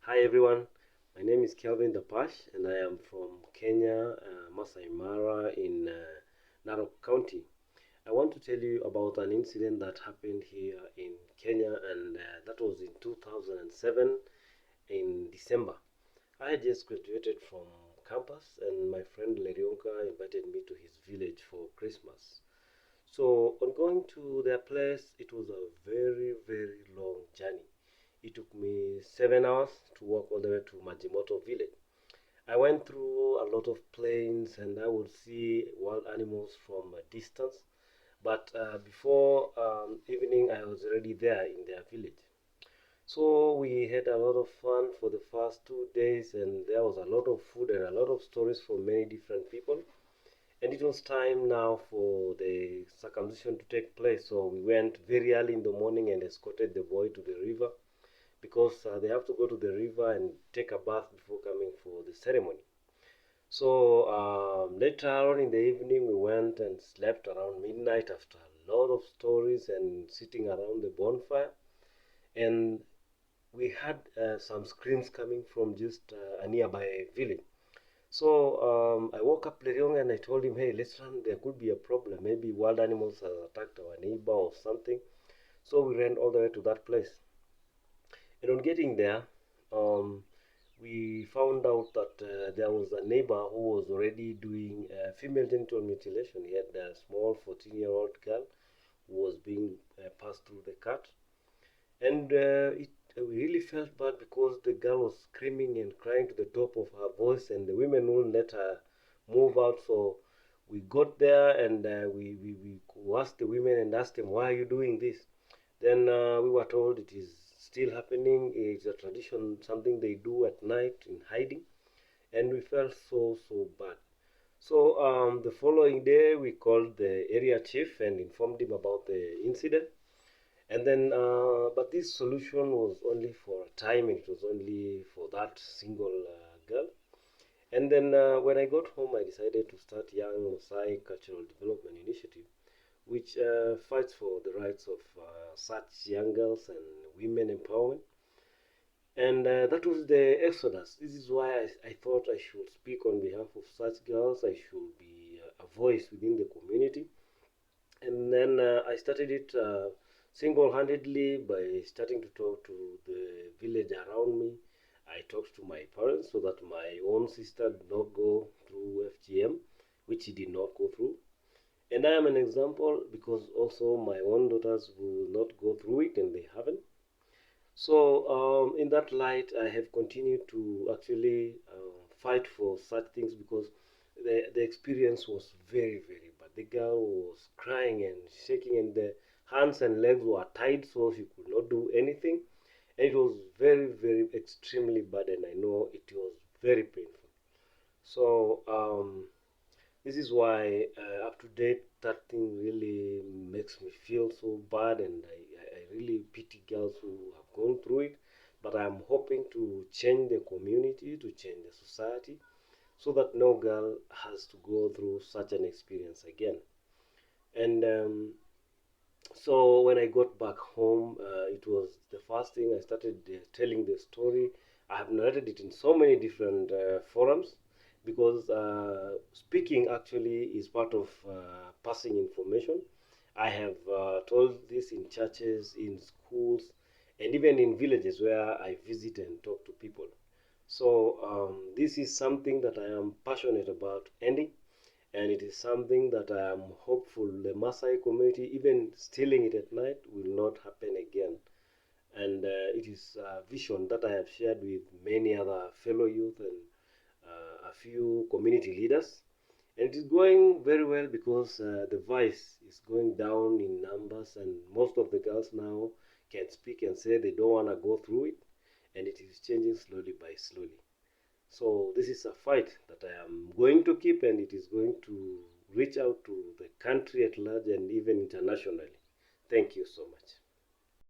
Hi everyone, my name is Kelvin Dapash and I am from Kenya, Masaai Mara in Narok County. I want to tell you about an incident that happened here in Kenya and that was in 2007 in December. I had just graduated from campus and my friend Lerionka invited me to his village for Christmas. So on going to their place, it was a very long journey. It took me 7 hours to walk all the way to Majimoto village. I went through a lot of plains and I would see wild animals from a distance. But before evening, I was already there in their village. So we had a lot of fun for the first 2 days, and there was a lot of food and a lot of stories from many different people. And it was time now for the circumcision to take place. So we went very early in the morning and escorted the boy to the river because they have to go to the river and take a bath before coming for the ceremony. So later on in the evening, we went and slept around midnight after a lot of stories and sitting around the bonfire. And we had some screams coming from just a nearby village. So I woke up Leriong and I told him, hey, let's run. There could be a problem. Maybe wild animals have attacked our neighbor or something. So we ran all the way to that place. And on getting there, we found out that there was a neighbor who was already doing female genital mutilation. He had a small 14-year-old girl who was being passed through the cut. And we really felt bad because the girl was screaming and crying to the top of her voice, and the women wouldn't let her move out. So we got there and we asked the women and asked them, why are you doing this? Then we were told it is still happening. It's a tradition, something they do at night in hiding. And we felt so bad. So the following day, we called the area chief and informed him about the incident. And then, but this solution was only for a time. It was only for that single girl. And then when I got home, I decided to start Young Masaai Cultural Development Initiative, which fights for the rights of such young girls and women empowerment. And that was the exodus. This is why I thought I should speak on behalf of such girls. I should be a voice within the community. And then I started it single-handedly by starting to talk to the village around me. I talked to my parents so that my own sister did not go through FGM, which she did not go through. And I am an example because also my own daughters will not go through it and they haven't. So in that light, I have continued to actually fight for such things because the experience was very bad. The girl was crying and shaking and the hands and legs were tied so she could not do anything. And it was very extremely bad and I know it was very painful. So this is why up to date that thing really makes me feel so bad, and I really pity girls who have gone through it. But I'm hoping to change the community, to change the society, so that no girl has to go through such an experience again. And so when I got back home, it was the first thing I started telling the story. I have narrated it in so many different forums because speaking actually is part of passing information. I have told this in churches, in schools, and even in villages where I visit and talk to people. So this is something that I am passionate about ending, and it is something that I am hopeful the Maasai community, even stealing it at night, will not happen again. And it is a vision that I have shared with many other fellow youth and a few community leaders. And it is going very well because the voice is going down in numbers, and most of the girls now can speak and say they don't want to go through it, and it is changing slowly by slowly. So this is a fight that I am going to keep, and it is going to reach out to the country at large and even internationally. Thank you so much.